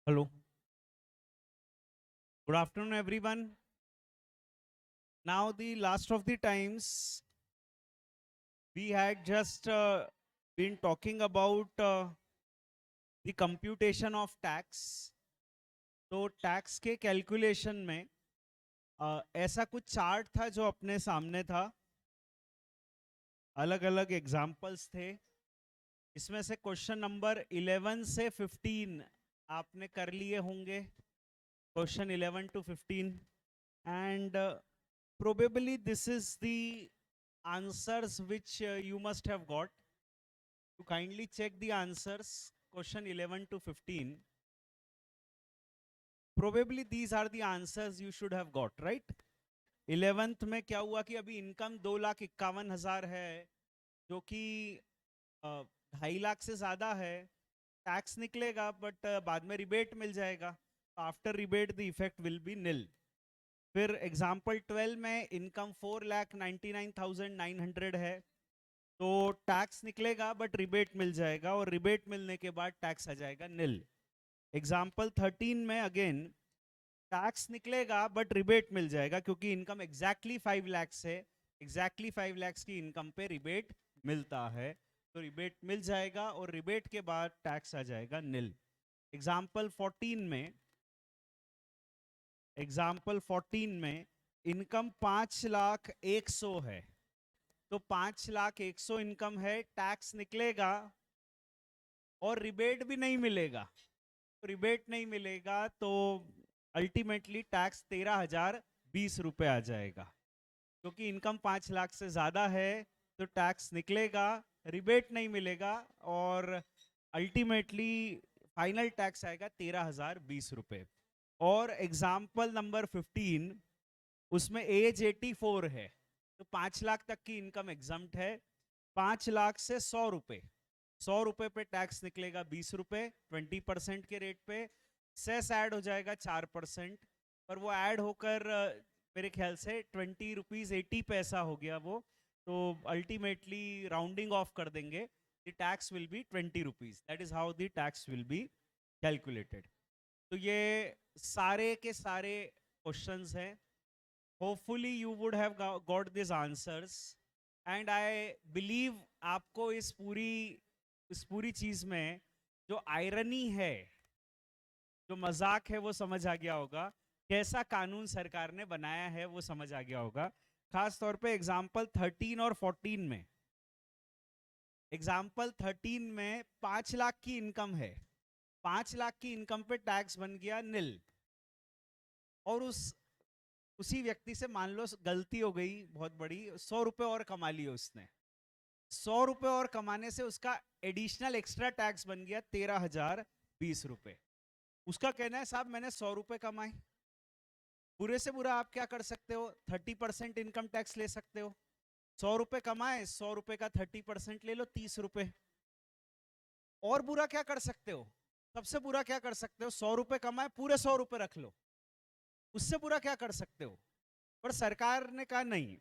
Hello. Good afternoon, everyone. Now, the last of the times, we had just been talking about the computation of tax. तो tax के calculation में ऐसा कुछ chart था जो अपने सामने था, अलग अलग एग्जाम्पल्स थे। इसमें से क्वेश्चन नंबर 11 से 15 आपने कर लिए होंगे, question 11 to 15, and probably this is the answers which you must have got. To kindly check the answers, question 11 to 15. Probably these are the answers you should have got, right? 11th में क्या हुआ कि अभी income 2,51,000 है, जो कि 2.5 लाख से ज्यादा है। टैक्स निकलेगा बट बाद में रिबेट मिल जाएगा। After rebate the effect will be nil. फिर एग्जाम्पल 12 में इनकम 4,99,900 है, तो टैक्स निकलेगा बट रिबेट मिल जाएगा, और रिबेट मिलने के बाद टैक्स आ जाएगा निल। एग्जाम्पल 13 में अगेन टैक्स निकलेगा बट रिबेट मिल जाएगा, क्योंकि इनकम एग्जैक्टली 5 लाख से एग्जैक्टली 5 लाख की इनकम पे रिबेट मिलता है, तो रिबेट मिल जाएगा और रिबेट के बाद टैक्स आ जाएगा निल। एग्जाम्पल 14 में इनकम 5,01,100 है, तो 5,01,100 इनकम है, टैक्स निकलेगा और रिबेट भी नहीं मिलेगा। तो रिबेट नहीं मिलेगा तो अल्टीमेटली टैक्स 13,020 रुपए आ जाएगा, क्योंकि इनकम 5 लाख से ज्यादा है, तो टैक्स निकलेगा, रिबेट नहीं मिलेगा, और अल्टीमेटली फाइनल टैक्स आएगा 13,020 रुपए। और एग्जाम्पल नंबर 15, उसमें एज 84 है, तो 5 लाख तक की इनकम एग्जम्प्ट है। 5 लाख से 100 रुपए पे टैक्स निकलेगा 20 रुपए 20% के रेट पे। सेस ऐड हो जाएगा 4%, पर वो ऐड होकर मेरे ख्याल से 20 रुपीज 80 पैसा हो गया वो, तो अल्टीमेटली राउंडिंग ऑफ कर देंगे, the tax will be 20 rupees. That is how the tax will be calculated. तो ये सारे के सारे क्वेश्चंस हैं। Hopefully you would have got this answers, and I believe आपको इस पूरी चीज में जो आयरनी है, जो मजाक है, वो समझ आ गया होगा। कैसा कानून सरकार ने बनाया है वो समझ आ गया होगा। खास तौर पे एग्जाम्पल 13 और 14 में, एग्जाम्पल 13 में 5 लाख की इनकम है, 5 लाख की इनकम पे टैक्स बन गया निल, और उसी व्यक्ति से मान लो गलती हो गई बहुत बड़ी, 100 रुपए और कमा लिए उसने। 100 रुपए और कमाने से उसका एडिशनल एक्स्ट्रा टैक्स बन गया 13,020 रुपए। उसका कहना है साहब मैंने 100 रुपए कमाए। बुरे से बुरा आप क्या कर सकते हो, 30% इनकम टैक्स ले सकते हो। 100 रुपए कमाए, 100 रुपए का 30% ले लो, 30 रुपए। और बुरा क्या कर सकते हो, सबसे बुरा क्या कर सकते हो, 100 रुपए कमाए पूरे 100 रुपए रख लो। उससे बुरा क्या कर सकते हो। पर सरकार ने कहा नहीं,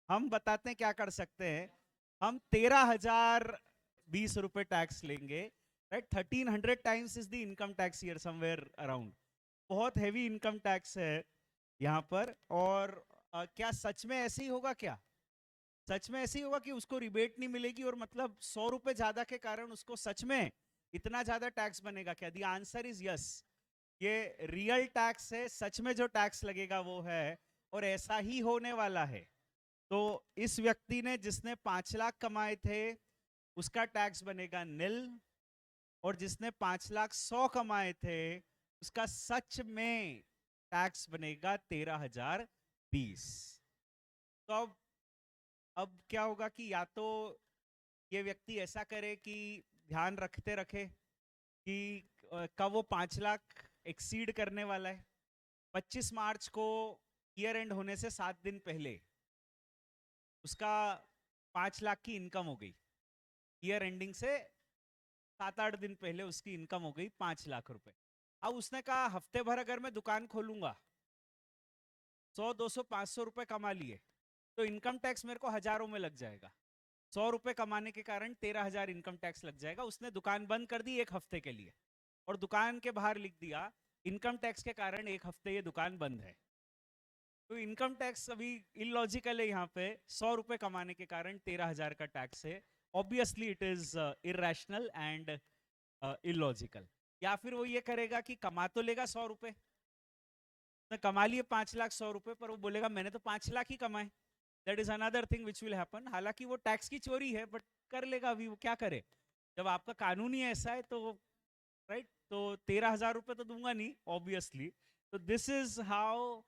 हम बताते हैं क्या कर सकते हैं। हम 13,020 रुपए टैक्स लेंगे, right. 1300 times is the income tax here somewhere around. बहुत हैवी इनकम टैक्स है यहाँ पर। और क्या सच में ऐसे ही होगा क्या, सच में ऐसे ही होगा कि उसको रिबेट नहीं मिलेगी, और मतलब 100 रुपए ज्यादा के कारण उसको सच में इतना ज्यादा टैक्स बनेगा क्या? The answer is yes. ये रियल टैक्स है, सच में जो टैक्स लगेगा वो है, और ऐसा ही होने वाला है। तो इस व्यक्ति ने जिसने 5 लाख कमाए थे उसका टैक्स बनेगा निल, और जिसने 5,100,000 कमाए थे उसका सच में टैक्स बनेगा 13,020। तो अब क्या होगा कि या तो ये व्यक्ति ऐसा करे कि ध्यान रखते रखे कि कब वो 5 लाख एक्सीड करने वाला है। 25 मार्च को ईयर एंड होने से 7 दिन पहले उसका 5 लाख की इनकम हो गई। ईयर एंडिंग से 7-8 दिन पहले उसकी इनकम हो गई 5 लाख रुपए। अब उसने कहा हफ्ते भर अगर मैं दुकान खोलूंगा, 100 200 500 रुपए कमा लिए, तो इनकम टैक्स मेरे को हजारों में लग जाएगा। 100 रुपए कमाने के कारण 13,000 इनकम टैक्स लग जाएगा। उसने दुकान बंद कर दी एक हफ्ते के लिए। और दुकान के बाहर लिख दिया इनकम टैक्स के कारण 1 हफ्ते ये दुकान बंद है, तो इनकम टैक्स अभी इलॉजिकल है। यहाँ पे 100 रुपए कमाने के कारण 13,000 का टैक्स है। Obviously it is irrational and illogical. या फिर वो ये करेगा कि कमा तो लेगा 100 रुपए, उसने कमा लिए 5,00,100 रुपए, पर वो बोलेगा मैंने तो 5 लाख ही कमाए। That is another thing which will happen. हालांकि वो टैक्स की चोरी है, बट कर लेगा। अभी वो क्या करे, जब आपका कानून ही ऐसा है तो, राइट? तो 13,000 रुपए तो दूंगा नहीं ऑब्वियसली। तो this is how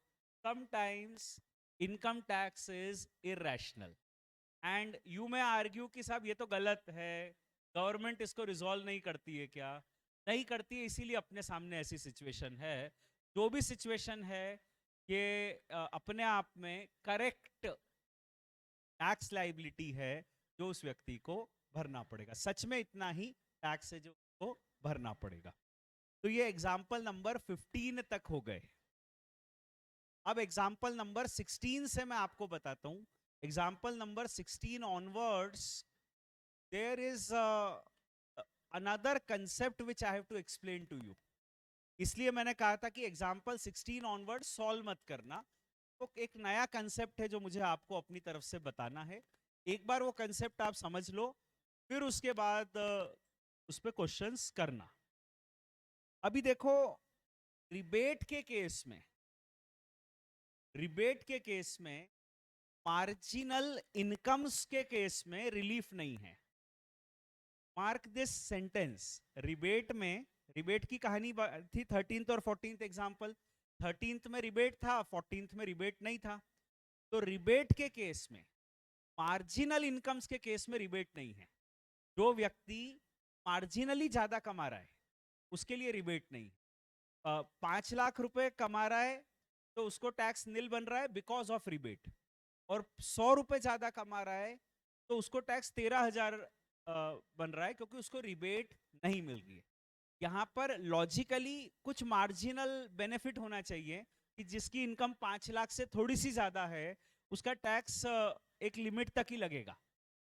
sometimes income tax is irrational. And you में आर्ग्यू कि साहब ये तो गलत है, गवर्नमेंट इसको रिजॉल्व नहीं करती है क्या? नहीं करती है, इसीलिए अपने सामने ऐसी सिचुएशन है। जो भी सिचुएशन है ये अपने आप में करेक्ट टैक्स लाइबिलिटी है जो उस व्यक्ति को भरना पड़ेगा। सच में इतना ही टैक्स है जो उसको भरना पड़ेगा। तो ये एग्जाम्पल नंबर 15 तक हो गए। अब एग्जाम्पल नंबर 16 से मैं आपको बताता हूं। Example number 16 onwards there is another concept which I have to explain to you. इसलिए मैंने कहा था कि एग्जाम्पल 16 ऑनवर्ड सॉल्व मत करना। तो एक नया कंसेप्ट है जो मुझे आपको अपनी तरफ से बताना है। एक बार वो कंसेप्ट आप समझ लो, फिर उसके बाद उस पर क्वेश्चंस करना। अभी देखो, रिबेट के केस में, रिबेट के केस में मार्जिनल इनकम्स के केस में रिलीफ नहीं है। Mark this sentence. रिबेट में, रिबेट की कहानी थी 13th और 14th एग्जाम्पल। 13th में रिबेट था, 14th में रिबेट नहीं था। तो रिबेट के केस में, मार्जिनल इनकम्स के केस में रिबेट नहीं है। जो व्यक्ति मार्जिनली ज्यादा कमा रहा है उसके लिए रिबेट नहीं। 5 लाख रुपए कमा रहा है तो उसको टैक्स नील बन रहा है बिकॉज ऑफ रिबेट। और 100 रुपए ज्यादा कमा रहा है तो उसको टैक्स 13,000 बन रहा है क्योंकि उसको रिबेट नहीं मिल रही है। यहाँ पर लॉजिकली कुछ मार्जिनल बेनिफिट होना चाहिए कि जिसकी इनकम 5 लाख से थोड़ी सी ज्यादा है उसका टैक्स एक लिमिट तक ही लगेगा।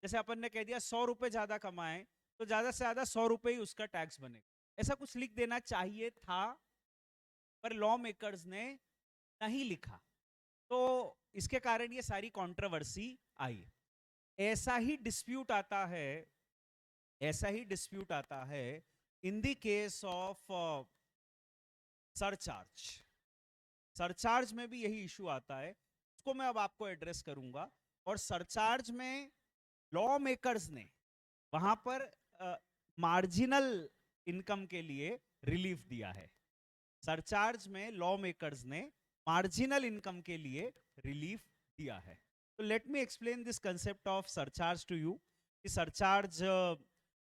जैसे अपन ने कह दिया 100 रुपए ज्यादा कमाए तो ज्यादा से ज्यादा 100 रुपए ही उसका टैक्स बनेगा। ऐसा कुछ लिख देना चाहिए था, पर लॉ मेकर्स ने नहीं लिखा, तो इसके कारण ये सारी कंट्रोवर्सी आई। ऐसा ही डिस्प्यूट आता है, ऐसा ही डिस्प्यूट आता है in the case of surcharge. Surcharge में भी यही इशू आता है, उसको मैं अब आपको एड्रेस करूंगा। और सरचार्ज में लॉ मेकर्स ने वहां पर मार्जिनल इनकम के लिए रिलीफ दिया है। सरचार्ज में लॉ मेकर्स ने मार्जिनल इनकम के लिए रिलीफ दिया है। तो let me explain this concept of surcharge to you कि सरचार्ज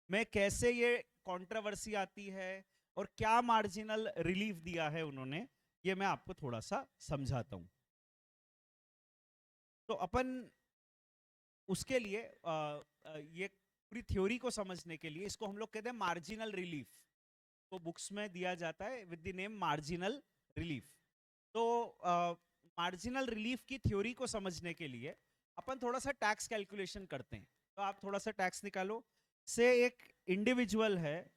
में कैसे ये कंट्रोवर्सी आती है और क्या मार्जिनल रिलीफ दिया है उन्होंने, ये मैं आपको थोड़ा सा समझाता हूं। तो अपन उसके लिए ये पूरी थ्योरी को समझने के लिए इसको हम लोग कहते हैं मार्जिनल रिलीफ। तो बुक्स में दिया जाता है with the name marginal relief. तो मार्जिनल रिलीफ की थ्योरी को समझने के लिए अपन थोड़ा सा टैक्स कैलकुलेशन करते हैं। तो आप थोड़ा सा टैक्स निकालो। से एक इंडिविजुअल है,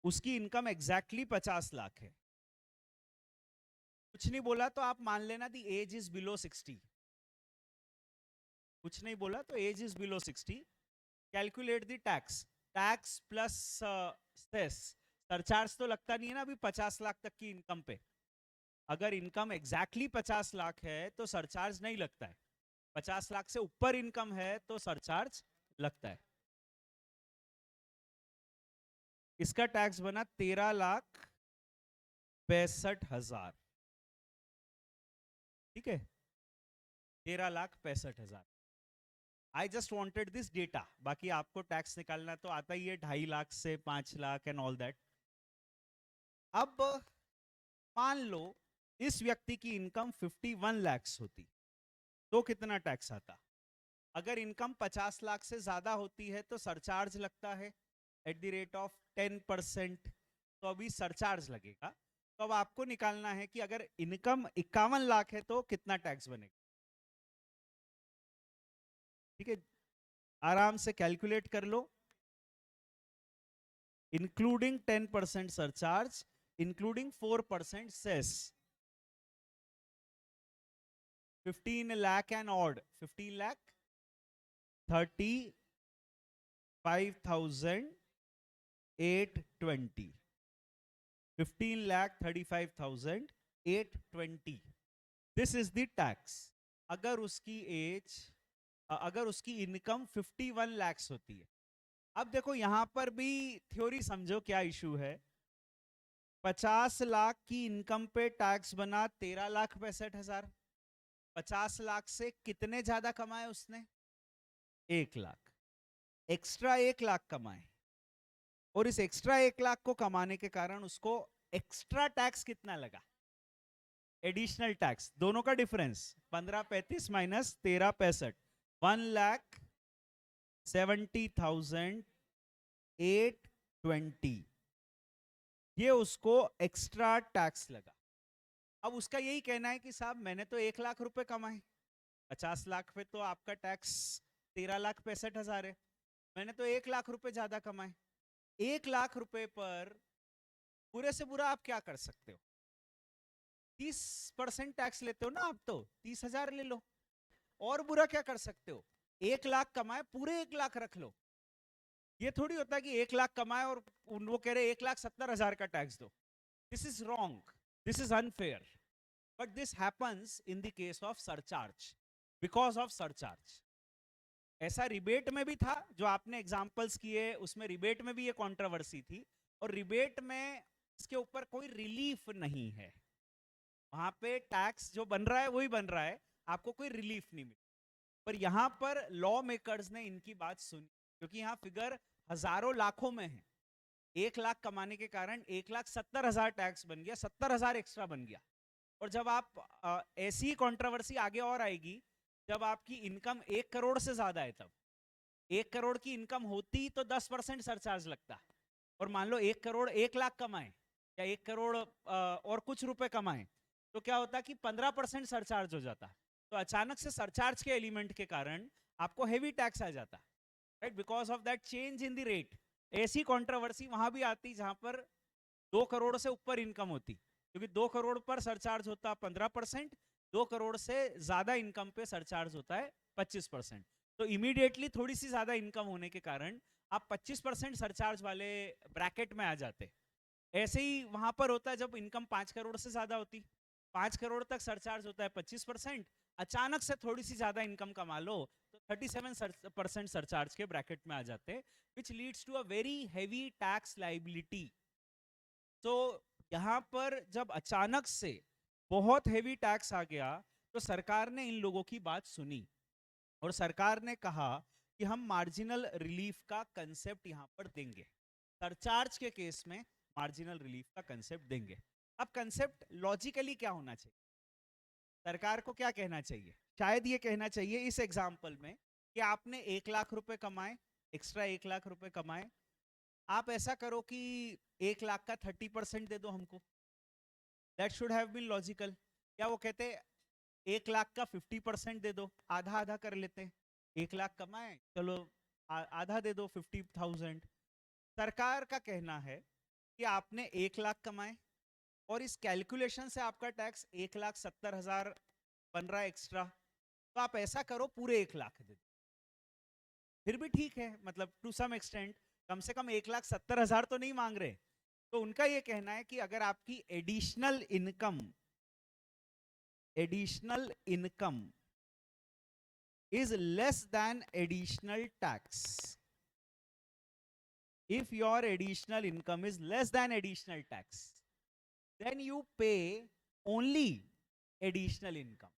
उसकी इनकम एग्जैक्टली 50 लाख है। कुछ नहीं बोला तो आप मान लेना दी एज इज बिलो 60। कुछ नहीं बोला तो age is below 60। Calculate the tax. Tax plus cess. Surcharge तो लगता नहीं है ना अभी 50 लाख तक की इनकम पे। अगर इनकम एग्जैक्टली 50 लाख है तो सरचार्ज नहीं लगता है। 50 लाख से ऊपर इनकम है तो सरचार्ज लगता है। इसका टैक्स बना 13,65,000। ठीक है, 13,65,000। I just wanted this data. बाकी आपको टैक्स निकालना तो आता ही है 2.5 लाख से 5 लाख एंड ऑल दैट। अब मान लो इस व्यक्ति की इनकम 51 लाख होती तो कितना टैक्स आता? अगर इनकम 50 लाख से ज्यादा होती है तो सरचार्ज लगता है एट द रेट ऑफ 10%। तो अभी सरचार्ज लगेगा। तो अब आपको निकालना है कि अगर इनकम 51 लाख है तो कितना टैक्स बनेगा। ठीक है, आराम से कैलकुलेट कर लो। including 10% surcharge, including 4% cess. 15 lakh and odd, 15 lakh 35,820. 15 lakh 35,820. This is the tax. अगर उसकी एज, अगर उसकी इनकम 51 lakhs होती है. अब देखो यहां पर भी थ्योरी समझो क्या इशू है. 50 लाख की इनकम पे टैक्स बना 13,65,000. 50 लाख से कितने ज्यादा कमाए उसने? 1 लाख. एक्स्ट्रा 1 लाख कमाए, और इस एक्स्ट्रा 1 लाख को कमाने के कारण उसको एक्स्ट्रा टैक्स कितना लगा? Additional tax. दोनों का डिफरेंस 1535 माइनस 1365, 1,70,820. ये उसको एक्स्ट्रा टैक्स लगा. अब उसका यही कहना है कि साहब मैंने तो 1 लाख रुपए कमाए, 50 लाख पे तो आपका टैक्स 13,65,000 है. मैंने तो 1 लाख रुपए ज्यादा कमाए. 1 लाख रुपए पर बुरे से बुरा आप क्या कर सकते हो? 30% टैक्स लेते हो ना आप, तो 30,000 ले लो. और बुरा क्या कर सकते हो? 1 लाख कमाए, पूरे 1 लाख रख लो. ये थोड़ी होता है कि 1 लाख कमाए और वो कह रहे 1,70,000 का टैक्स दो. This is wrong, this is unfair. But this happens in the case of surcharge, because of surcharge. ऐसा रिबेट में भी था, जो आपने एग्जांपल्स किए उसमें रिबेट में भी ये कंट्रोवर्सी थी. और रिबेट में इसके ऊपर कोई रिलीफ नहीं है. वहां पे टैक्स जो बन रहा है वही बन रहा है, आपको कोई रिलीफ नहीं मिला. पर यहां पर लॉ मेकर्स ने इनकी बात सुनी, क्योंकि यहाँ फिगर हजारों लाखों में है. 1 लाख कमाने के कारण 1,70,000 टैक्स बन गया, 70,000 एक्स्ट्रा बन गया. और जब आप ऐसी कंट्रोवर्सी आगे और आएगी जब आपकी इनकम 1 करोड़ से ज्यादा है. तब 1 करोड़ की इनकम होती तो 10% सरचार्ज लगता. और मान लो 1 करोड़ 1 लाख कमाए, या 1 करोड़ और कुछ रुपए कमाए, तो क्या होता कि 15% सरचार्ज हो जाता. तो अचानक से सरचार्ज के एलिमेंट के कारण आपको हेवी टैक्स आ जाता, right, because of that change in the rate. ऐसी कंट्रोवर्सी वहां भी आती जहां पर 2 करोड़ से ऊपर इनकम होती, क्योंकि 2 करोड़ पर सरचार्ज होता 15%, 2 करोड़ से ज्यादा इनकम पे सरचार्ज होता है 25%. तो इमीडिएटली थोड़ी सी ज्यादा इनकम होने के कारण आप 25% सरचार्ज वाले ब्रैकेट में आ जाते. ऐसे ही वहां पर होता है जब इनकम 5 करोड़ से ज्यादा होती, 5 करोड़ तक सरचार्ज होता है 25%. अचानक से थोड़ी सी ज्यादा इनकम कमा लो तो 37% सरचार्ज के ब्रैकेट में आ जाते, which leads to a very heavy tax liability. तो यहां पर जब अचानक से बहुत हेवी टैक्स आ गया, तो सरकार ने इन लोगों की बात सुनी और सरकार ने कहा कि हम मार्जिनल रिलीफ का कंसेप्ट यहां पर देंगे. सरचार्ज के केस में मार्जिनल रिलीफ का कंसेप्ट देंगे. अब कंसेप्ट लॉजिकली क्या होना चाहिए? सरकार को क्या कहना चाहिए? शायद ये कहना चाहिए इस एग्जाम्पल में कि आपने 1 लाख रुपए कमाए, एक्स्ट्रा 1 लाख रुपए कमाए, आप ऐसा करो कि 1 लाख का 30% दे दो हमको. That should have been logical. क्या वो कहते 1 लाख का 50% दे दो, आधा आधा कर लेते हैं. 1 लाख कमाए, चलो आधा दे दो 50,000. सरकार का कहना है कि आपने 1 लाख कमाए और इस कैलकुलेशन से आपका टैक्स 1,70,000 बन रहा है एक्स्ट्रा, तो आप ऐसा करो पूरे 1 लाख दे दो. फिर भी ठीक है, मतलब टू सम एक्सटेंट, कम से कम 1,70,000 तो नहीं मांग रहे. तो उनका ये कहना है कि अगर आपकी additional income is less than additional tax, if your additional income is less than additional tax, then you pay only additional income.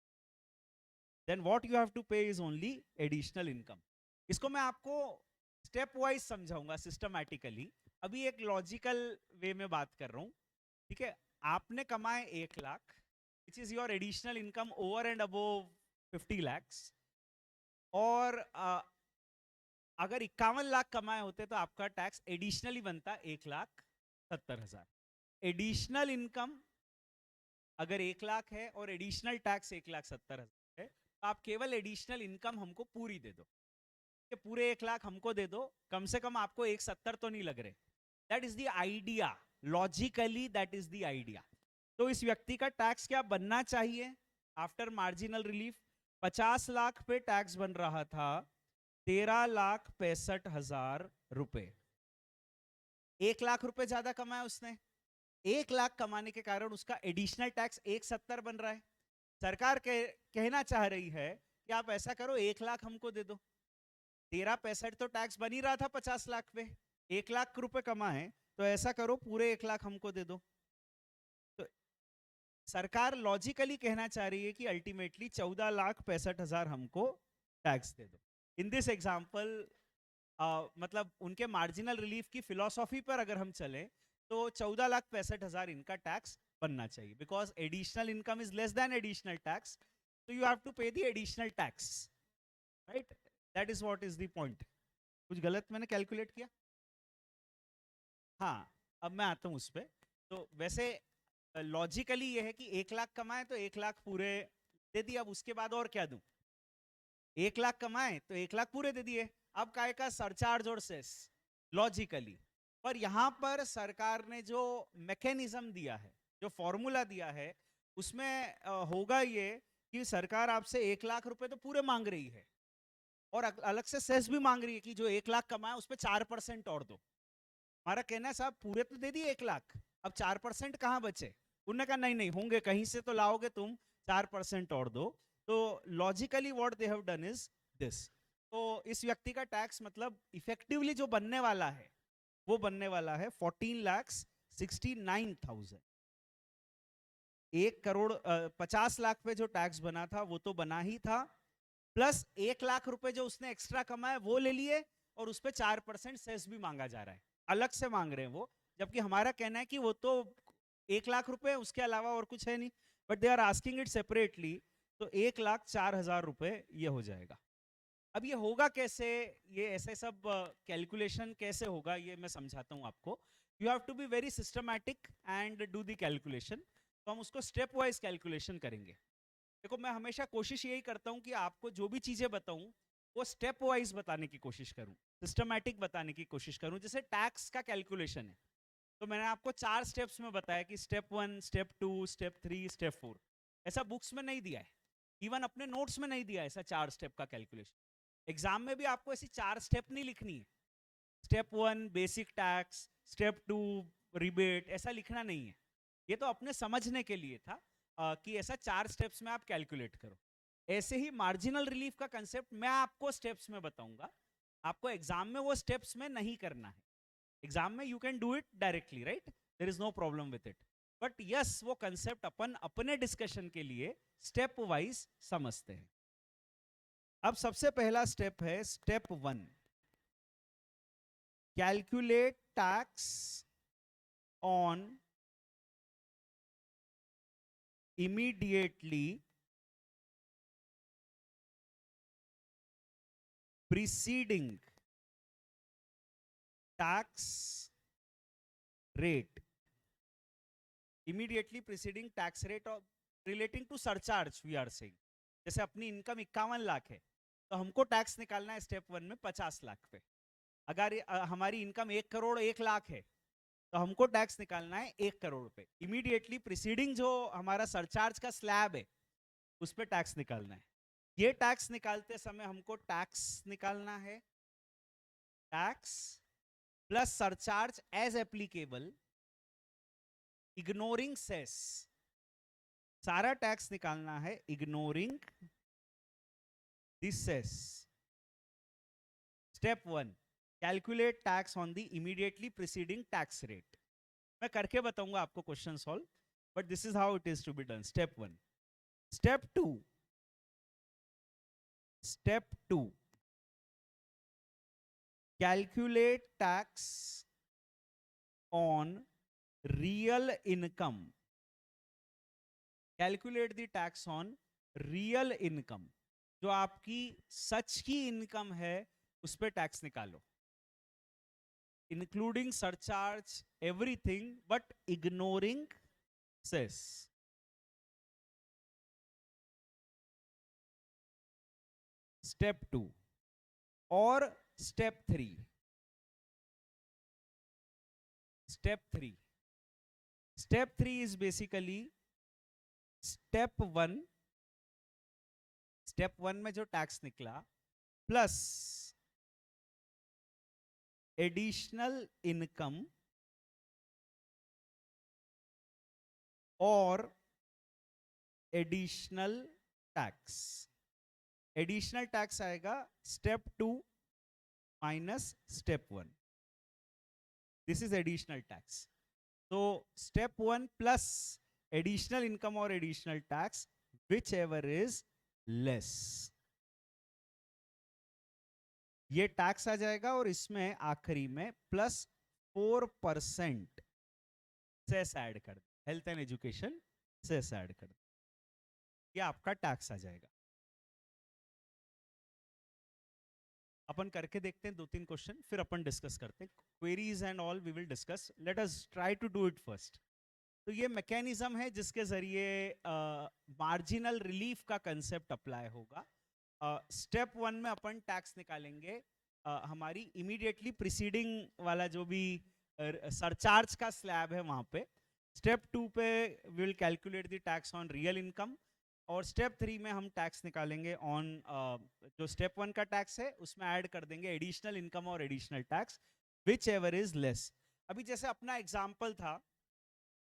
Then what you have to pay is only additional income. इसको मैं आपको step wise समझाऊंगा systematically. अभी एक logical वे में बात कर रहा हूं, ठीक है. आपने कमाए 1 lakh, which is your additional income over and above 50 lakhs. और अगर 51 लाख कमाए होते तो आपका टैक्स एडिशनली बनता 1,70,000. एडिशनल इनकम अगर 1 लाख है और एडिशनल टैक्स 1,70,000 है, तो आप केवल एडिशनल इनकम हमको पूरी दे दो, कि पूरे 1 लाख हमको दे दो, कम से कम आपको 1,70 तो नहीं लग रहे. That is the idea, logically that is the idea. तो इस व्यक्ति का टैक्स क्या बनना चाहिए आफ्टर मार्जिनल रिलीफ? 50 लाख पे टैक्स बन रहा था 13,65,000 रुपए। 1 लाख रुपए ज्यादा कमाया उसने, 1 लाख कमाने के कारण उसका एडिशनल टैक्स 170 बन रहा है। सरकार कहना चाह रही है कि आप ऐसा करो 1 लाख हमको दे दो। 13,65 तो टैक्स बन ही रहा था 50 लाख पे, 1 लाख रुपए कमाए तो ऐसा करो पूरे 1 लाख हमको दे दो। तो सरकार लॉजिकली कहना चाह रही है कि अल्टीमेटली 14,65,000 हमको टैक्स दे दो। इन दिस एग्जाम्पल मतलब उनके मार्जिनल रिलीफ की फिलॉसफी पर अगर हम चलें तो 14,65,000 इनका टैक्स बनना चाहिए, because additional income is less than additional tax, so you have to pay the additional tax, right? That is what is the point. कुछ गलत मैंने कैलकुलेट किया? हाँ, अब मैं आता हूँ उस पर। तो वैसे लॉजिकली ये है कि 1 लाख कमाए तो 1 लाख पूरे दे दिए, अब उसके बाद और क्या दूं? 1 लाख कमाए तो 1 लाख पूरे दे दिए, अब काय का सरचार्ज और सेस, लॉजिकली। पर यहां पर सरकार ने जो मैकेनिज्म दिया है, जो फॉर्मूला दिया है, उसमें होगा ये कि सरकार आपसे 1 लाख रुपए तो पूरे मांग रही है और अलग से सेस भी मांग रही है कि जो 1 लाख कमाए उस पर 4% और दो। हमारा कहना है साहब पूरे तो दे दिए 1 लाख, अब 4% कहां बचे? उन्होंने कहा नहीं नहीं होंगे, कहीं से तो लाओगे तुम, 4% और दो। तो logically what they have done is this. तो इस व्यक्ति का टैक्स मतलब इफेक्टिवली जो बनने वाला है वो बनने वाला है 14,69,000। 1 करोड़ 50 लाख पे जो टैक्स बना था वो तो बना ही था, प्लस 1 लाख रुपए जो उसने एक्स्ट्रा कमाया वो ले लिए और उस पर 4% सेस भी मांगा जा रहा है, अलग से मांग रहे हैं वो। जबकि हमारा कहना है कि वो तो 1 लाख रुपए उसके अलावा और कुछ है नहीं, but they are asking it separately. तो 1,04,000 रुपए ये हो जाएगा। अब ये होगा कैसे, ये ऐसे सब कैलकुलेशन कैसे होगा ये मैं समझाता हूँ आपको। You have to be very systematic and do the calculation. तो हम उसको स्टेप वाइज कैलकुलेशन करेंगे। देखो मैं हमेशा कोशिश यही करता हूँ कि आपको जो भी चीजें बताऊं वो स्टेप वाइज बताने की कोशिश करूं, सिस्टमैटिक बताने की कोशिश करूं। जैसे टैक्स का कैलकुलेशन है तो मैंने आपको 4 स्टेप्स में बताया कि स्टेप 1, स्टेप 2, स्टेप 3, स्टेप 4। ऐसा बुक्स में नहीं दिया है, इवन अपने नोट्स में नहीं दिया है ऐसा 4 स्टेप का कैलकुलेशन। एग्जाम में भी आपको ऐसी 4 स्टेप नहीं लिखनी है, step 1 basic tax, step 2 rebate, ऐसा लिखना नहीं है। ये तो अपने समझने के लिए था कि ऐसा 4 स्टेप्स में आप कैलकुलेट करो। ऐसे ही मार्जिनल रिलीफ का कंसेप्ट मैं आपको स्टेप्स में बताऊंगा, आपको एग्जाम में वो स्टेप्स में नहीं करना है। एग्जाम में you can do it directly, right, there is no problem with it, but yes वो कंसेप्ट अपन अपने डिस्कशन के लिए स्टेप वाइज समझते हैं। अब सबसे पहला स्टेप है step 1, calculate tax on immediately preceding tax rate, immediately preceding tax rate of relating to surcharge we are saying। जैसे अपनी इनकम 51 लाख है तो हमको टैक्स निकालना है स्टेप 1 में 50 लाख पे। अगर हमारी इनकम 1 करोड़ 1 लाख है तो हमको टैक्स निकालना है 1 करोड़ पे। इमीडिएटली प्रीसीडिंग जो हमारा सरचार्ज का स्लैब है उस पर टैक्स निकालना है। ये टैक्स निकालते समय हमको टैक्स निकालना है, tax plus surcharge as applicable ignoring cess. सारा टैक्स निकालना है ignoring this cess. Step 1, calculate tax on the immediately preceding tax rate. मैं करके बताऊंगा आपको question solve, but this is how it is to be done. Step 1। Step 2, step 2, calculate tax on real income। Calculate the tax on real income, जो आपकी सच की income है उस पर टैक्स निकालो, including surcharge everything but ignoring cess. Step 2 और step 3, step three is basically step one में जो टैक्स निकला प्लस एडिशनल इनकम और एडिशनल टैक्स आएगा step 2 minus step 1. This is additional tax. तो स्टेप 1 प्लस एडिशनल इनकम और additional tax whichever is less, ये tax आ जाएगा. और इसमें आखिरी में प्लस 4% सेस ऐड कर, health and education cess add कर, ये आपका टैक्स आ जाएगा. अपन करके देखते हैं 2-3 क्वेश्चन, फिर अपन डिस्कस करते हैं. Queries and all we will discuss. Let us try to do it first. तो ये मैकेनिज्म है जिसके जरिए मार्जिनल रिलीफ का कंसेप्ट अप्लाई होगा. स्टेप 1 में अपन टैक्स निकालेंगे हमारी इमीडिएटली प्रीसीडिंग वाला जो भी सरचार्ज का स्लैब है वहां पे. स्टेप 2 पे we will calculate the tax on real income. और स्टेप 3 में हम टैक्स निकालेंगे ऑन जो स्टेप 1 का टैक्स है उसमें ऐड कर देंगे एडिशनल इनकम और additional tax whichever is less. अभी जैसे अपना एग्जाम्पल था,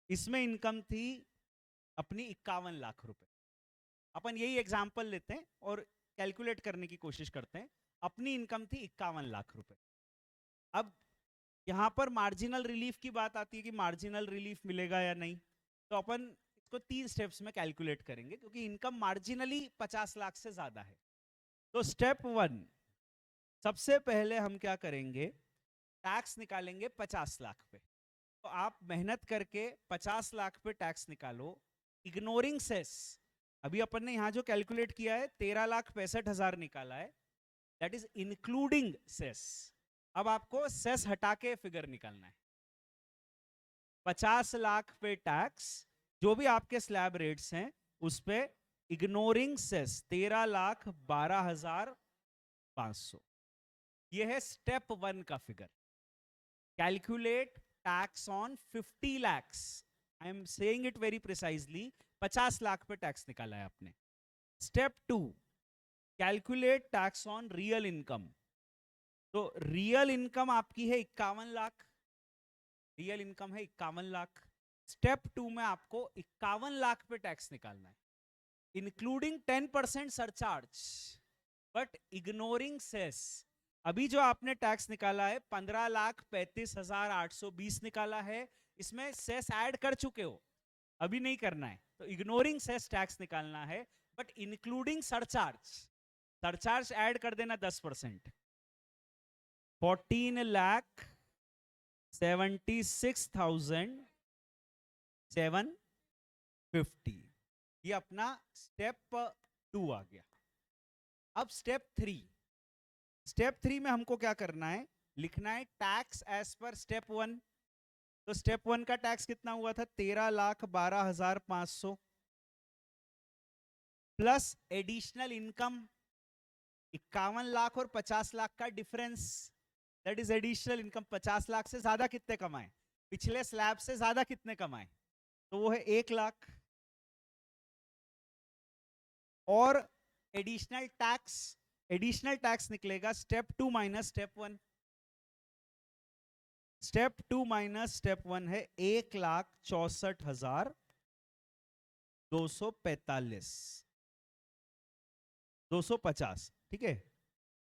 इसमें इनकम थी अपनी 51 लाख रुपए. अपन यही एग्जाम्पल लेते हैं और कैलकुलेट करने की कोशिश करते हैं. अपनी इनकम थी 51 लाख रुपए. अब यहां पर मार्जिनल रिलीफ की बात आती है कि मार्जिनल रिलीफ मिलेगा या नहीं. तो अपन इसको 3 स्टेप्स में कैलकुलेट करेंगे क्योंकि इनकम मार्जिनली 50 लाख से ज्यादा है. तो स्टेप 1 सबसे पहले हम क्या करेंगे, टैक्स निकालेंगे 50 लाख पे. तो आप मेहनत करके 50 लाख पे टैक्स निकालो इग्नोरिंग सेस. अभी अपन ने यहां जो कैलकुलेट किया है 13,65,000 निकाला है, दैट इज इंक्लूडिंग सेस. अब आपको सेस हटा के फिगर निकालना है. 50 लाख पे टैक्स, जो भी आपके स्लैब रेट्स हैं उस पे इग्नोरिंग सेस 13,12,500. ये है स्टेप 1 का figure. Calculate tax on 50 lakhs. I am saying it very precisely, 50 lakh पे टैक्स निकाला है आपने. Step 2 calculate tax on real income. तो रियल इनकम आपकी है 51 लाख. रियल इनकम है 51 लाख. स्टेप 2 में आपको 51 लाख पे टैक्स निकालना है including 10% surcharge but ignoring cess. अभी जो आपने टैक्स निकाला है 15,35,820 निकाला है, इसमें सेस ऐड कर चुके हो, अभी नहीं करना है. तो इग्नोरिंग सेस टैक्स निकालना है but including surcharge. Surcharge add कर देना 10%. 14,76,750. ये अपना स्टेप 2 आ गया. अब स्टेप 3 में हमको क्या करना है, लिखना है टैक्स एज पर स्टेप 1. तो स्टेप 1 का टैक्स कितना हुआ था, 13,12,500 प्लस एडिशनल इनकम 51 लाख और 50 लाख का difference, that is additional income. 50 lakh से ज्यादा कितने कमाए, पिछले स्लैब से ज्यादा कितने कमाए, तो वो है 1 लाख. और एडिशनल टैक्स निकलेगा step 2 minus step 1. Step 2 minus step 1 है 1,64,245 250. ठीक है,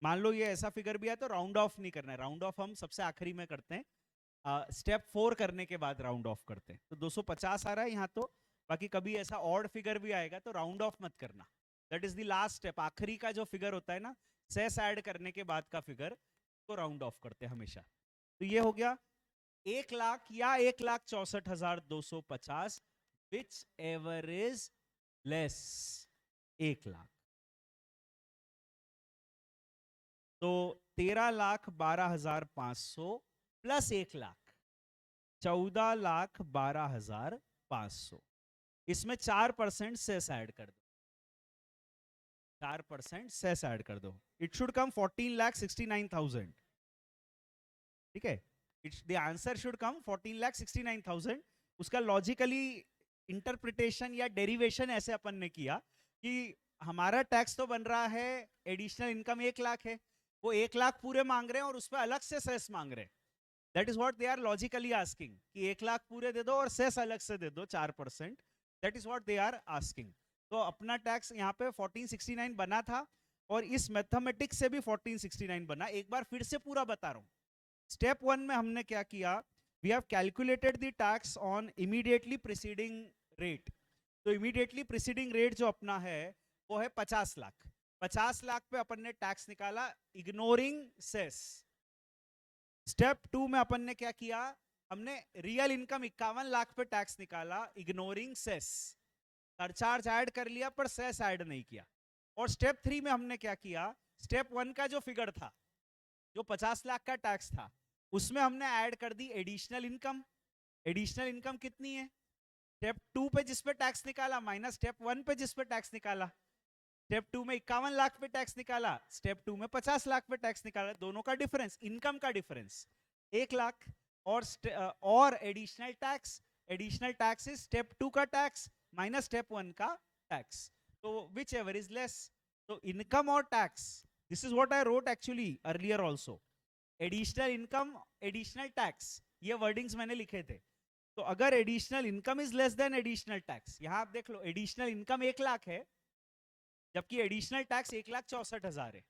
मान लो ये ऐसा फिगर भी है तो राउंड ऑफ नहीं करना है. राउंड ऑफ हम सबसे आखिरी में करते हैं, स्टेप 4 करने के बाद राउंड ऑफ करते हैं. तो 250 आ रहा है यहाँ. तो बाकी कभी ऐसा ऑड फिगर भी आएगा तो राउंड ऑफ मत करना. That is the last step. आखिरी का जो फिगर होता है ना, सेस ऐड करने के बाद का फिगर, तो राउंड ऑफ करते हैं हमेशा. तो ये हो गया 1 लाख या 1,64,250 which ever is less 1 lakh. तो 13,12,500 प्लस 1 लाख 14,12,500. इसमें 4% सेस ऐड कर दो. 4% सेस ऐड कर दो. It should come 14,69,000. ठीक है, द आंसर शुड कम 14,69,000। उसका लॉजिकली इंटरप्रिटेशन या डेरिवेशन ऐसे अपन ने किया कि हमारा टैक्स तो बन रहा है, एडिशनल इनकम 1 लाख है, वो 1 लाख पूरे मांग रहे हैं और उस पर अलग से सेस मांग रहे हैं। That is what they are logically asking कि 1 लाख पूरे दे दो और सेस अलग से दे दो 4%। That is what they are asking. तो अपना टैक्स यहाँ पे 1469 बना था और इस मैथमेटिक्स से भी 1469 बना। एक बार फिर से पूरा बता रहा हूँ। स्टेप 1 में हमने क्या किया, we have calculated the tax on immediately preceding rate. तो इमीडिएटली प्रीसीडिंग रेट जो अपना है वो है 50 लाख। 50 लाख पे अपन ने टैक्स निकाला इग्नोरिंग सेस। स्टेप 2 में अपन ने क्या किया, हमने रियल इनकम 51 लाख पे टैक्स निकाला इग्नोरिंग सेस। सरचार्ज ऐड कर लिया पर सेस ऐड नहीं किया। और स्टेप 3 में हमने क्या किया, स्टेप 1 का जो फिगर था, जो 50 लाख का टैक्स था, उसमें हमने ऐड कर दी एडिशनल इनकम। एडिशनल इनकम कितनी है, स्टेप 2 पे जिस पे टैक्स निकाला माइनस स्टेप 1 पे जिस पे टैक्स निकाला। स्टेप 2 में 51 लाख पे टैक्स निकाला, स्टेप 2 में 50 लाख पे टैक्स निकाला। दोनों का डिफरेंस, इनकम का डिफरेंस 1 लाख। और additional tax, additional tax is step 2 का टैक्स माइनस स्टेप 1 का टैक्स। तो विच एवर इज लेस। तो इनकम और tax, this is what I wrote actually earlier also. Additional income, additional tax, ये wordings मैंने लिखे थे। तो अगर additional income is less than additional tax, यहां आप देख लो एडिशनल इनकम 1 लाख है जबकि एडिशनल टैक्स 1,64,000 है।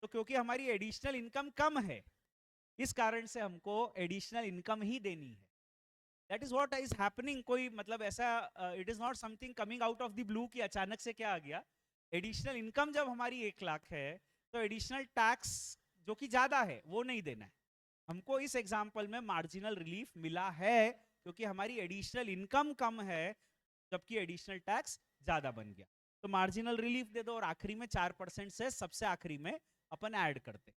तो क्योंकि हमारी एडिशनल इनकम कम है, इस कारण से हमको एडिशनल इनकम ही देनी है। That is what is happening. कोई मतलब ऐसा it is not something coming out of the blue कि अचानक से क्या आ गया। एडिशनल इनकम जब हमारी 1 लाख है तो एडिशनल टैक्स जो कि ज्यादा है वो नहीं देना है हमको। इस एग्जाम्पल में मार्जिनल रिलीफ मिला है क्योंकि हमारी एडिशनल इनकम कम है जबकि एडिशनल टैक्स ज्यादा बन गया। तो मार्जिनल रिलीफ दे दो और आखिरी में 4% से सबसे आखिरी में अपन ऐड करते।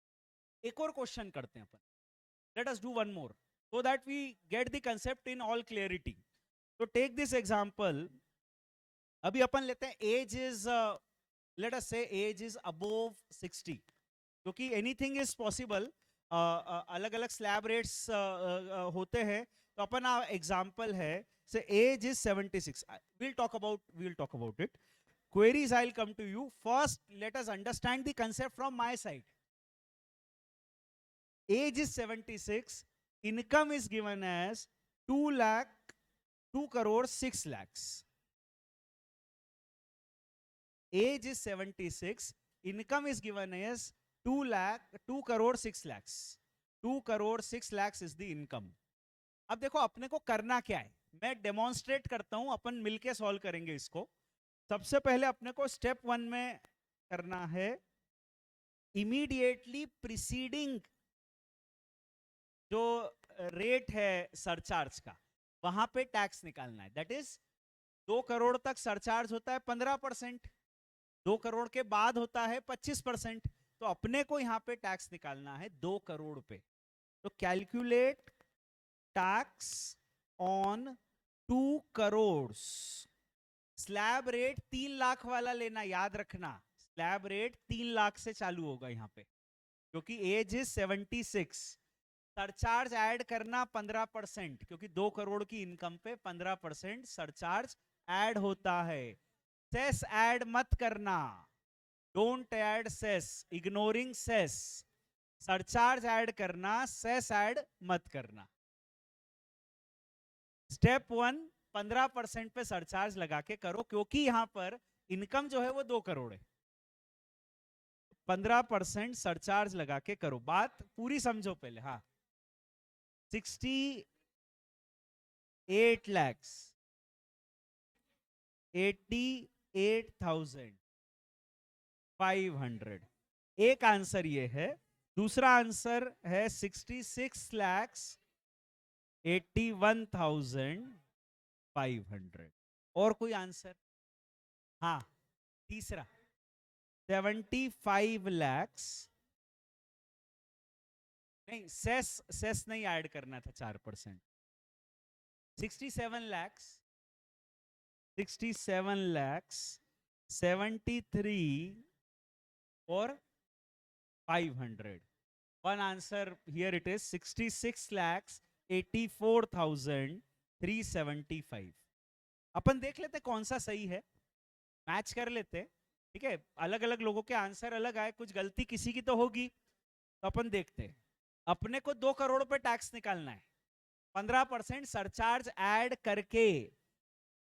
एक और क्वेश्चन करते हैं अपन, let us do one more so that we get the concept in all clarity. So take this example. अभी अपन लेते हैं as is, let us say age is above 60, क्योंकि एनीथिंग इज पॉसिबल। अलग अलग स्लैब रेट्स होते हैं। तो अपन एग्जांपल है से as is 76। we'll talk about it. Queries I'll come to you. First let us understand the concept from my side. Age is 76, income is given as 2 lakh 2 crore 6 lakhs. Age is 76, income is given as 2 crore 6 lakhs. 2 crore 6 lakhs is the income. अब देखो अपने को करना क्या है, मैं demonstrate करता हूं, अपन मिलके सॉल्व करेंगे इसको। सबसे पहले अपने को स्टेप 1 में करना है इमीडिएटली प्रीसीडिंग जो रेट है सरचार्ज का, वहां पे टैक्स निकालना है। दैट इज 2 करोड़ तक सरचार्ज होता है 15%, 2 करोड़ के बाद होता है 25%। तो अपने को यहां पे टैक्स निकालना है 2 करोड़ पे। तो calculate tax on 2 crore. Slab rate 3 lakh वाला लेना, याद रखना स्लैब रेट 3 लाख से चालू होगा यहां पे क्योंकि एज इज 76। सरचार्ज ऐड करना 15% क्योंकि 2 करोड़ की इनकम पे 15% सरचार्ज ऐड होता है। सेस ऐड मत करना, don't add cess, ignoring cess. Surcharge add करना, सेस ऐड मत करना। स्टेप 1 15% पे सरचार्ज लगा के करो क्योंकि यहां पर इनकम जो है वो 2 करोड़ है। 15% सरचार्ज लगा के करो, बात पूरी समझो पहले। हाँ 68 lakhs 88,500। एक आंसर ये है। दूसरा आंसर है 66,81,500। और कोई आंसर? हाँ तीसरा 75 lakhs, नहीं सेस नहीं ऐड करना था 4%। 67 lakhs 73 और 500। One answer here it is 66,84,375। अपन देख लेते कौन सा सही है, मैच कर लेते, ठीक है। अलग अलग लोगों के आंसर अलग आए, कुछ गलती किसी की तो होगी, तो अपन देखते हैं। अपने को 2 करोड़ पे टैक्स निकालना है, 15% सरचार्ज ऐड करके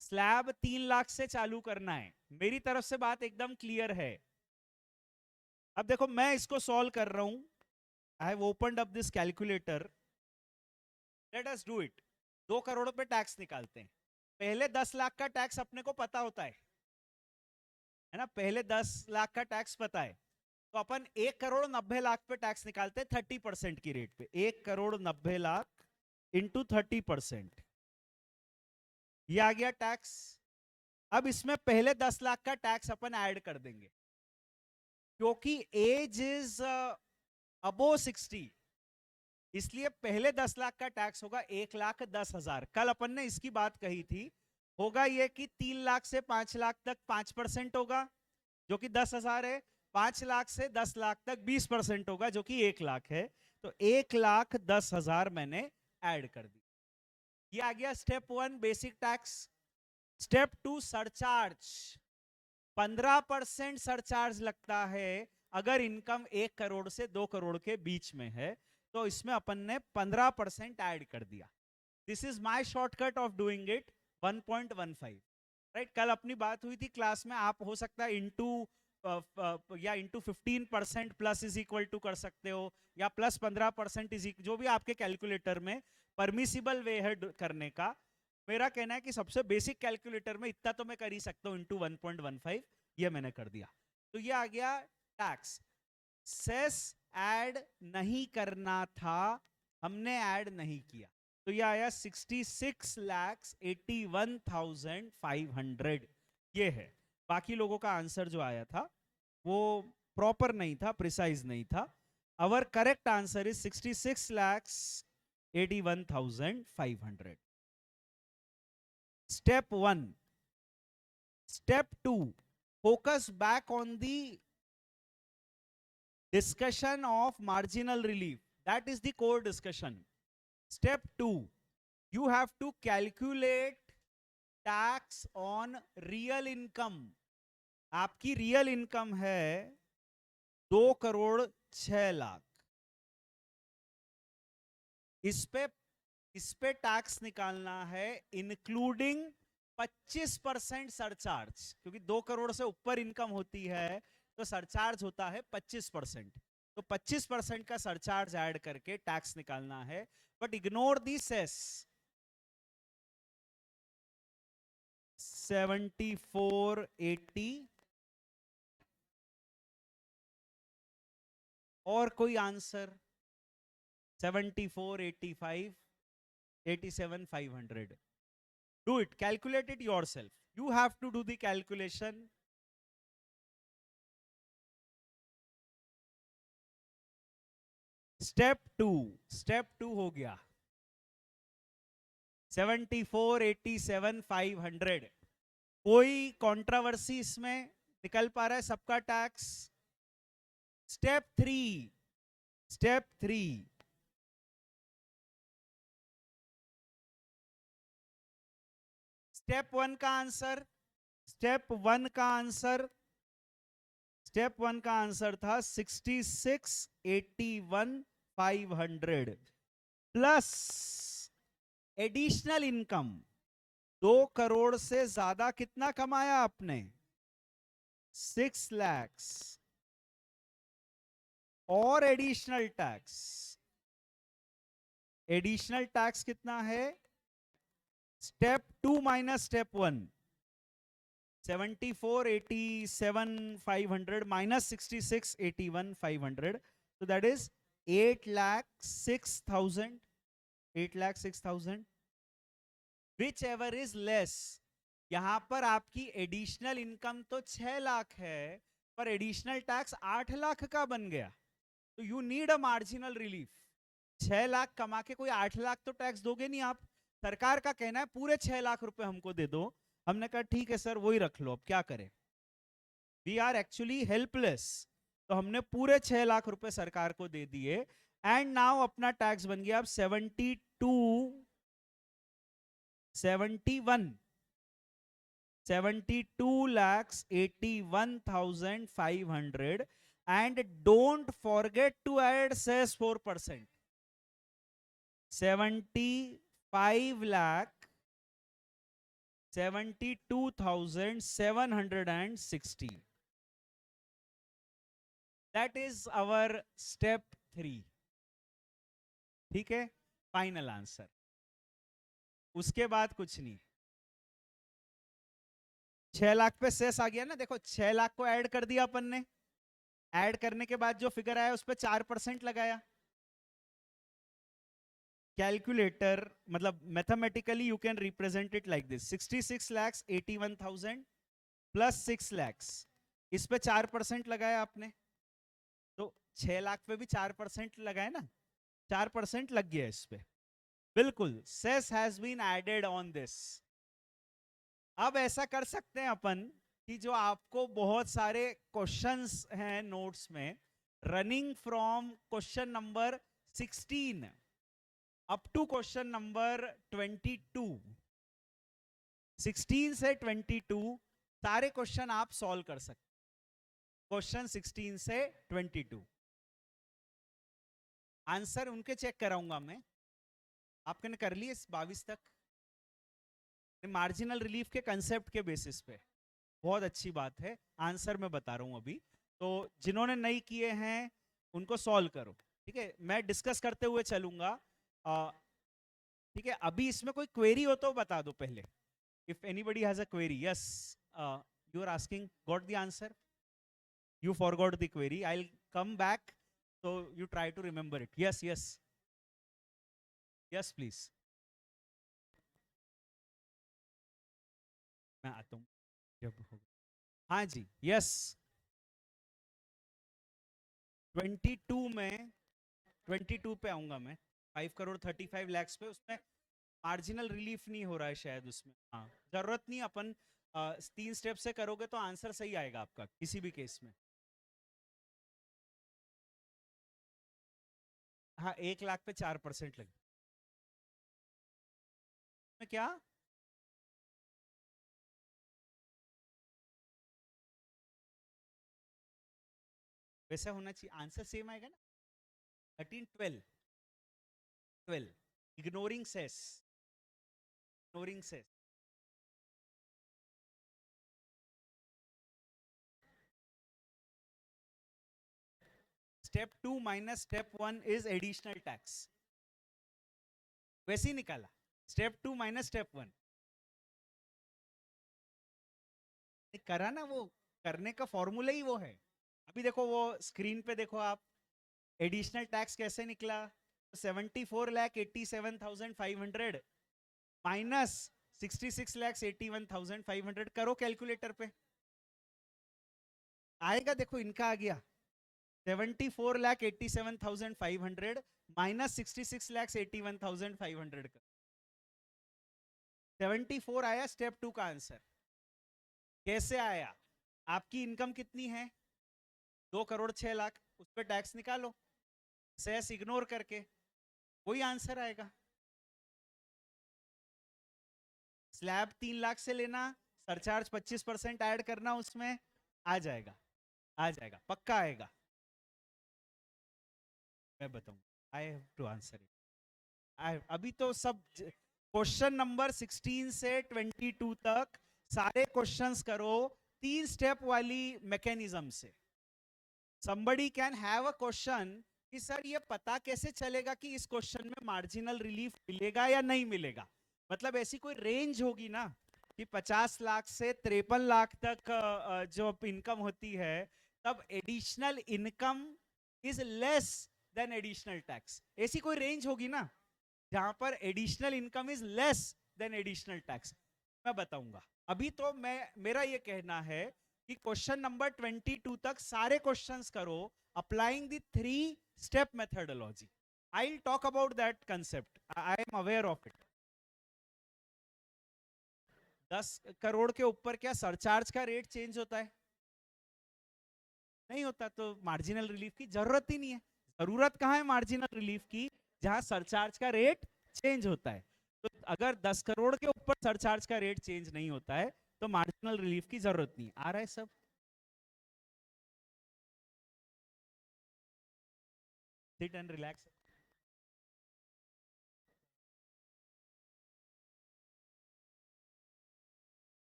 स्लैब 3 लाख से चालू करना है। मेरी तरफ से बात एकदम क्लियर है। अब देखो मैं इसको सॉल्व कर रहा हूं। I have opened up this calculator, late us do it. 2 crore पे टैक्स निकालते हैं। पहले 10 लाख का टैक्स अपने को पता होता है ना, पहले 10 लाख का टैक्स पता है, तो अपन 1,90,00,000 पे टैक्स निकालते हैं 30% की रेट पे। 1,90,00,000 इंटू 30%, ये आ गया टैक्स। अब इसमें पहले 10 लाख का टैक्स अपन ऐड कर देंगे, क्योंकि एज इज अबो 60, इसलिए पहले 10 लाख का टैक्स होगा 1,10,000। कल अपन ने इसकी बात कही थी, होगा ये कि 3 लाख से 5 लाख तक 5% होगा, जो कि 10,000 है। 5 लाख से 10 लाख तक 20% होगा, जो कि 1 लाख है। तो 1,10,000 मैंने ऐड कर दी। ये आ गया step 1 basic tax. Step 2 surcharge. 15% surcharge लगता है अगर इनकम 1 करोड़ से 2 करोड़ के बीच में है, तो इसमें अपन ने 15% ऐड कर दिया। This is my shortcut of doing it. 1.15, right. कल अपनी बात हुई थी क्लास में, आप हो सकता है इंटू या into 15% plus is equal to कर सकते हो, या प्लस 15% इज, जो भी आपके कैलकुलेटर में परमिसिबल वे है करने का। मेरा कहना है कि सबसे बेसिक कैलकुलेटर में इतना तो मैं कर ही सकता हूं, इंटू 1.15, ये मैंने कर दिया। तो ये आ गया टैक्स। सेस ऐड नहीं करना था, हमने ऐड नहीं किया, तो ये आया 66,81,500, ये है। बाकी लोगों का आंसर जो आया था वो प्रॉपर नहीं था, प्रिसाइज नहीं था। Our correct answer is 66,81,500। Step 1. Step 2, focus back on the discussion of marginal relief. That is the core discussion. Step 2, you have to calculate tax on real income. आपकी real income है 2,06,00,000। इस पे tax निकालना है including 25% surcharge, क्योंकि 2 करोड़ से ऊपर income होती है तो सरचार्ज होता है 25%। तो 25% का सरचार्ज ऐड करके टैक्स निकालना है, बट इग्नोर दी सेस। 7480। और कोई answer? 7485, 87,500। Do it, calculate it yourself. You have to do the calculation. Step 2 हो गया 74,87,500। कोई कंट्रोवर्सी इसमें? निकल पा रहा है सबका टैक्स? स्टेप 3। स्टेप 1 का आंसर, स्टेप 1 का आंसर था 66,81,500 प्लस एडिशनल इनकम। 2 करोड़ से ज्यादा कितना कमाया आपने? 6 lakhs और एडिशनल टैक्स। एडिशनल टैक्स कितना है? Step 2 minus step 1, 74,87,500 minus 66,81,500, so that is 8,06,000, 8,06,000, whichever is less। यहां पर आपकी एडिशनल इनकम तो 6 लाख है, पर एडिशनल टैक्स 8 लाख का बन गया, तो you need a marginal relief. 6 lakh कमा के कोई 8 लाख तो टैक्स दोगे नहीं आप। सरकार का कहना है पूरे 6 लाख रुपए हमको दे दो। हमने कहा ठीक है सर, वही रख लो, अब क्या करें। We are actually helpless. तो तो हमने पूरे 6 लाख रुपए सरकार को दे दिए एंड नाउ अपना टैक्स बन गया अब 72,81,500 and don't forget to add cess 4%. 75,72,760. That is our step 3. ठीक है, फाइनल आंसर. उसके बाद कुछ नहीं. 6 लाख पे सेस आ गया ना. देखो 6 लाख को ऐड कर दिया अपन ने. ऐड करने के बाद जो फिगर आया उस पर 4% लगाया. कैलकुलेटर मतलब mathematically you can represent it like this. 66,81,000 plus 6 lakhs. इस पे 4% लगाया आपने, तो 6 लाख पे भी 4% लगाए ना. 4% लग गया इस पे. बिल्कुल, cess has been added on this. अब ऐसा कर सकते हैं अपन कि जो आपको बहुत सारे क्वेश्चंस हैं नोट्स में, running from question number 16 up to question number 22, 16 से 22 सारे क्वेश्चन आप सॉल्व कर सकते. क्वेश्चन 16 से 22 आंसर उनके चेक कराऊंगा मैं. आपने कर लिए 22 तक मार्जिनल रिलीफ के कंसेप्ट के बेसिस पे. बहुत अच्छी बात है. आंसर मैं बता रहा हूं अभी. तो जिन्होंने नहीं किए हैं उनको सॉल्व करो. ठीक है, मैं डिस्कस करते हुए चलूंगा. ठीक है, अभी इसमें कोई क्वेरी हो तो बता दो पहले. If anybody has a query. Yes, you are asking, got the answer, you forgot the query, I will come back, so you try to remember it. Yes, yes, yes, please. मैं आता हूँ जब होगा. हाँ जी, यस. 22 में 22 पे आऊंगा मैं. 5,35,00,000 पे. उसमें मार्जिनल रिलीफ नहीं हो रहा है शायद उसमें. हाँ, जरूरत नहीं. अपन 3 स्टेप से करोगे तो आंसर सही आएगा आपका किसी भी केस में. हाँ, 1 लाख पे 4% लगे. क्या वैसा होना चाहिए. आंसर सेम आएगा ना. 13, 12, 12. Ignoring cess, ignoring cess. Step 2 minus step 1 is additional tax. वैसे ही निकाला. स्टेप 2 माइनस स्टेप 1 करा ना. वो करने का फॉर्मूला ही वो है. अभी देखो वो स्क्रीन पे देखो आप. एडिशनल टैक्स कैसे निकला. 74,87,500 माइनस 66,81,500. करो कैलकुलेटर पे. आएगा. देखो इनका आ गया 74,87,500 माइनस 66,81,500 का 74 आया. स्टेप 2 का आंसर कैसे आया. आपकी इनकम कितनी है. 2,06,00,000. उस पर टैक्स निकालो सेस इग्नोर करके, वही आंसर आएगा. स्लैब 3 लाख से लेना, सरचार्ज 25% ऐड करना, उसमें आ जाएगा. आ जाएगा, पक्का आएगा. मैं बताऊं. I have to answer it. अभी तो सब क्वेश्चन नंबर 16 से 22 तक सारे क्वेश्चंस करो 3 स्टेप वाली मैकेनिज्म से. somebody can have a question कि सर ये पता कैसे चलेगा कि इस क्वेश्चन में मार्जिनल रिलीफ मिलेगा या नहीं मिलेगा. मतलब ऐसी कोई रेंज होगी ना कि 50 लाख से 53 लाख तक जो इनकम होती है, तब additional income is less than additional tax. ऐसी कोई रेंज होगी ना जहां पर additional income is less than additional tax. मैं बताऊंगा. अभी तो मेरा ये कहना है कि क्वेश्चन नंबर 22 तक सारे क्वेश्चंस करो applying the 3 step methodology. I will talk about that concept. I am aware of it. 10 crore के ऊपर क्या सरचार्ज का रेट चेंज होता है. नहीं होता तो मार्जिनल रिलीफ की जरूरत ही नहीं है। जरूरत कहाँ है मार्जिनल रिलीफ की? जहां सरचार्ज का रेट चेंज होता है। तो अगर 10 करोड़ के ऊपर सरचार्ज का रेट चेंज नहीं होता है तो मार्जिनल रिलीफ की जरूरत नहीं। आ रहा है सब? Sit and relax.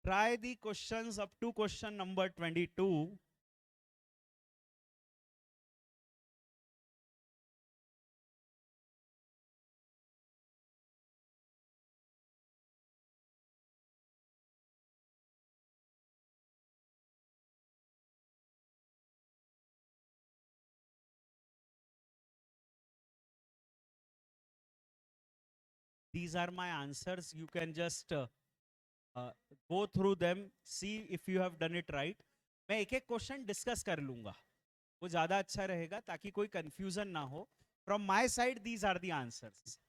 Try the questions up to question number 22. These are my answers. You can just uh, go through them, see if you have done it right. मैं एक एक क्वेश्चन डिस्कस कर लूंगा, वो ज्यादा अच्छा रहेगा ताकि कोई कंफ्यूजन ना हो. From my side these are the answers.